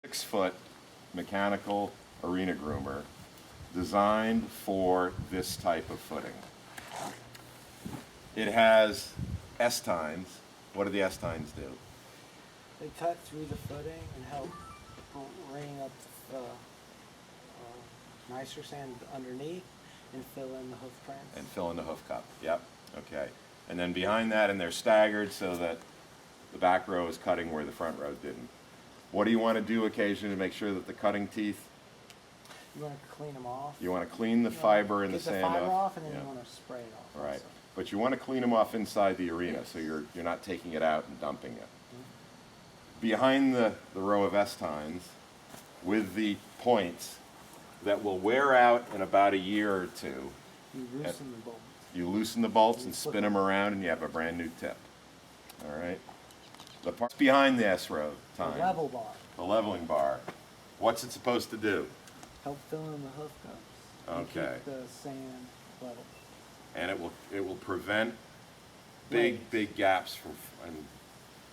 6-foot mechanical arena groomer designed for this type of footing. It has S-tines. What do the S-tines do? They cut through the footing and help bring up the nicer sand underneath and fill in the hoof prints. And fill in the hoof cup. Yep. Okay. And then behind that, and they're staggered so that the back row is cutting where the front row didn't. What do you want to do occasionally to make sure that the cutting teeth? You want to clean them off. You want to clean the fiber and the sand off. Get the fiber off, and then you want to spray it off. Right. Also. But you want to clean them off inside the arena, so you're not taking it out and dumping it. Behind the row of S-tines, with the points that will wear out in about a year or two. You loosen the bolts. You loosen the bolts and spin them around, and you have a brand new tip. All right. The parts behind the S-row time. The level bar. The leveling bar. What's it supposed to do? Help fill in the hoof cups. And Okay. keep the sand level. And it will prevent big gaps from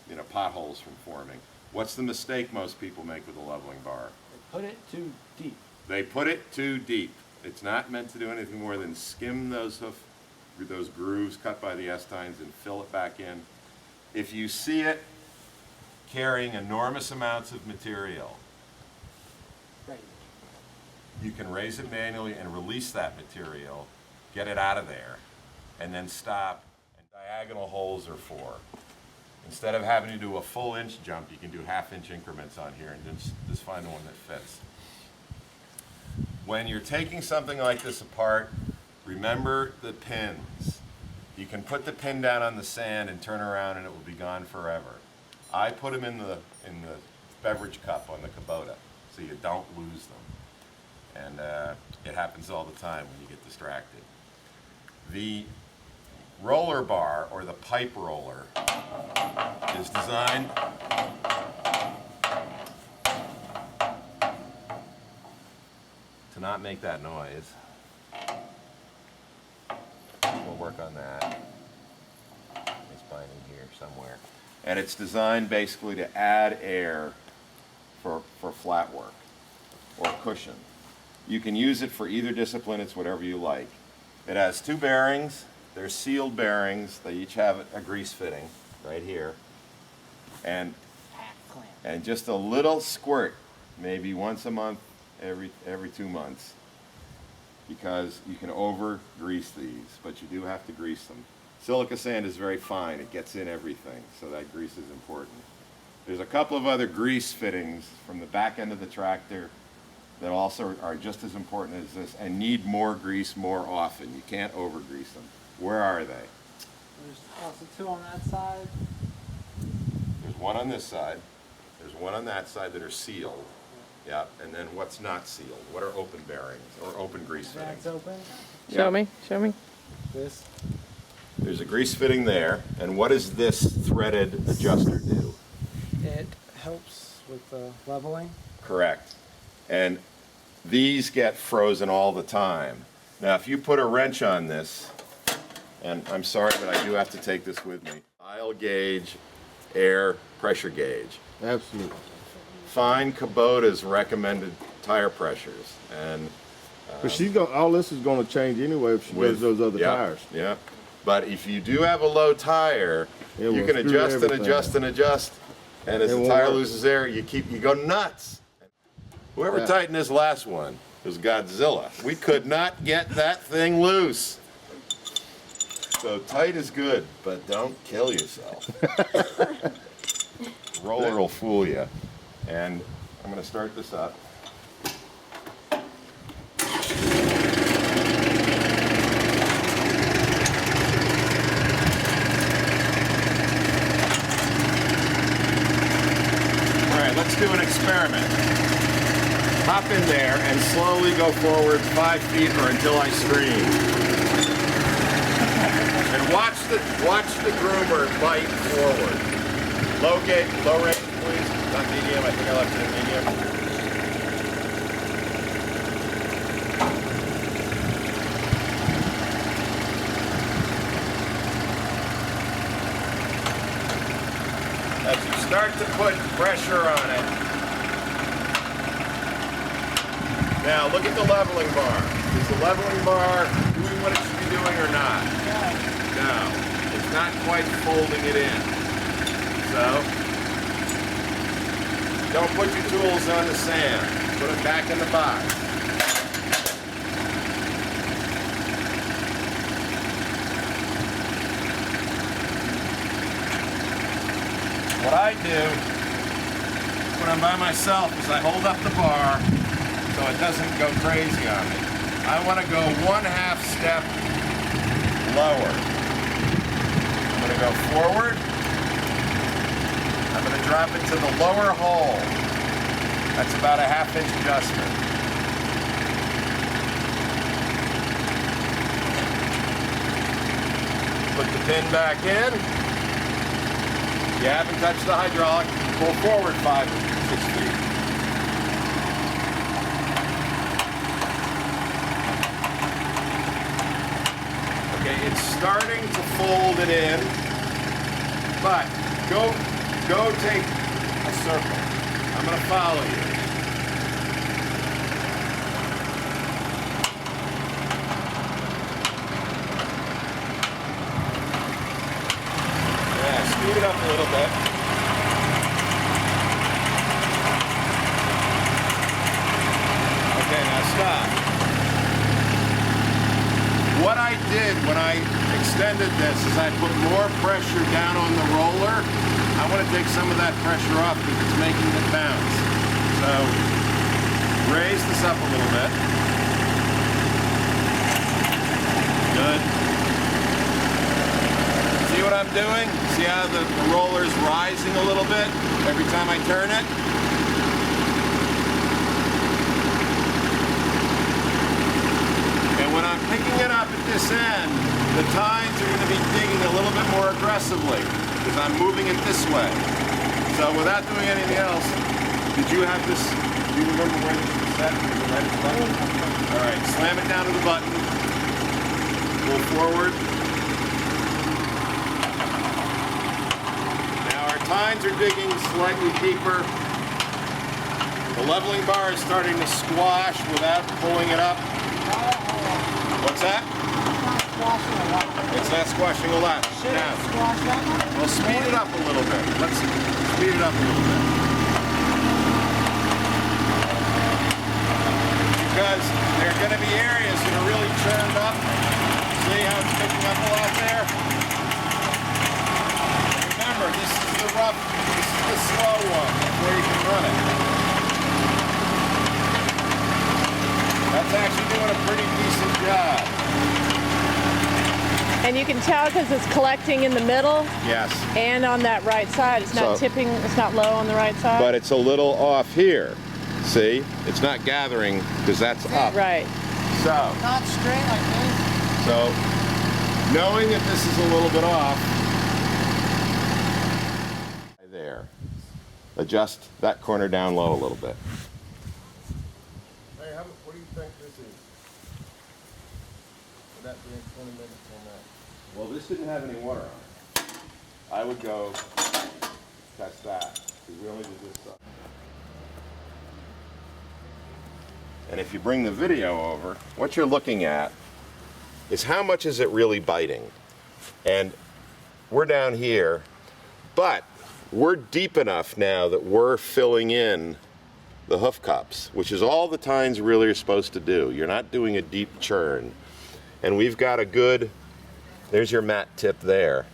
and potholes from forming. What's the mistake most people make with a leveling bar? They put it too deep. They put it too deep. It's not meant to do anything more than skim those grooves cut by the S-tines and fill it back in. If you see it carrying enormous amounts of material, Right. you can raise it manually and release that material, get it out of there, and then stop. And diagonal holes are for. Instead of having to do a full inch jump, you can do half-inch increments on here and just find the one that fits. When you're taking something like this apart, remember the pins. You can put the pin down on the sand and turn around and it will be gone forever. I put them in the beverage cup on the Kubota so you don't lose them. And it happens all the time when you get distracted. The roller bar, or the pipe roller, is designed to not make that noise. We'll work on that. It's binding here somewhere. And it's designed basically to add air for flat work or cushion. You can use it for either discipline, it's whatever you like. It has two bearings. They're sealed bearings. They each have a grease fitting right here. And just a little squirt, maybe once a month, every 2 months, because you can over grease these, but you do have to grease them. Silica sand is very fine. It gets in everything, so that grease is important. There's a couple of other grease fittings from the back end of the tractor that also are just as important as this and need more grease more often. You can't over grease them. Where are they? There's also two on that side. There's one on this side. There's one on that side that are sealed. Yeah, and then what's not sealed? What are open bearings or open grease fittings? That's open. Show me, show me. This. There's a grease fitting there, and what does this threaded adjuster do? It helps with the leveling. Correct. And these get frozen all the time. Now, if you put a wrench on this, and I'm sorry, but I do have to take this with me. Dial gauge, air pressure gauge. Absolutely. Find Kubota's recommended tire pressures, and But she's gonna. All this is going to change anyway if she does those other tires. Yeah. But if you do have a low tire, It you will can screw adjust and everything. adjust and adjust, and as It the won't tire work. loses air, you go nuts. Whoever Yeah. tightened this last one was Godzilla. We could not get that thing loose. So tight is good, but don't kill yourself. Roller will fool you. And I'm going to start this up. All right, let's do an experiment. Hop in there and slowly go forward 5 feet or until I scream. And watch the groomer bite forward. Low range, please. Not medium. I think I left it at medium. As you start to put pressure on it, Now look at the leveling bar. Is the leveling bar doing what it should be doing or not? No. It's not quite folding it in. So, don't put your tools on the sand. Put them back in the box. What I do when I'm by myself is I hold up the bar so it doesn't go crazy on me. I want to go 1/2 step lower. I'm going to go forward. I'm going to drop it to the lower hole. That's about a 1/2 inch adjustment. Put the pin back in. You haven't touched the hydraulic. Pull forward 5 or 6 feet. Okay, it's starting to fold it in, but go take a circle. I'm going to follow you. Speed it up a little bit. Okay, now stop. What I did when I extended this is I put more pressure down on the roller. I want to take some of that pressure off because it's making it bounce. So raise this up a little bit. Good. See what I'm doing? See how the roller's rising a little bit every time I turn it? And when I'm picking it up at this end, the tines are going to be digging a little bit more aggressively because I'm moving it this way. So without doing anything else, did you have this, do you remember where this was set? All right, slam it down to the button, pull forward. Tines are digging slightly deeper. The leveling bar is starting to squash without pulling it up. What's that? It's not squashing a lot. Now, we'll speed it up a little bit. Let's speed it up a little bit. Because there are going to be areas that are really churned up. See how it's picking up a lot there? Remember, this is the rough, this is the slow one, where you can run it. That's actually doing a pretty decent job. And you can tell because it's collecting in the middle. Yes. And on that right side. It's not tipping, it's not low on the right side. But it's a little off here. See? It's not gathering because that's up. Right. So. Not straight like this. So, knowing that this is a little bit off, there. Adjust that corner down low a little bit. Hey, what do you think this is? Would that be 20 minutes on that? Well, this didn't have any water on it. I would go test that, because we only did this stuff. And if you bring the video over, what you're looking at is how much is it really biting? And we're down here, but we're deep enough now that we're filling in the hoof cups, which is all the tines really are supposed to do. You're not doing a deep churn. And we've got a good, there's your mat tip there.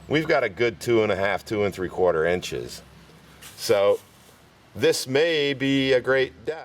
We've got a good 2.5, 2 3/4 inches. So this may be a great depth.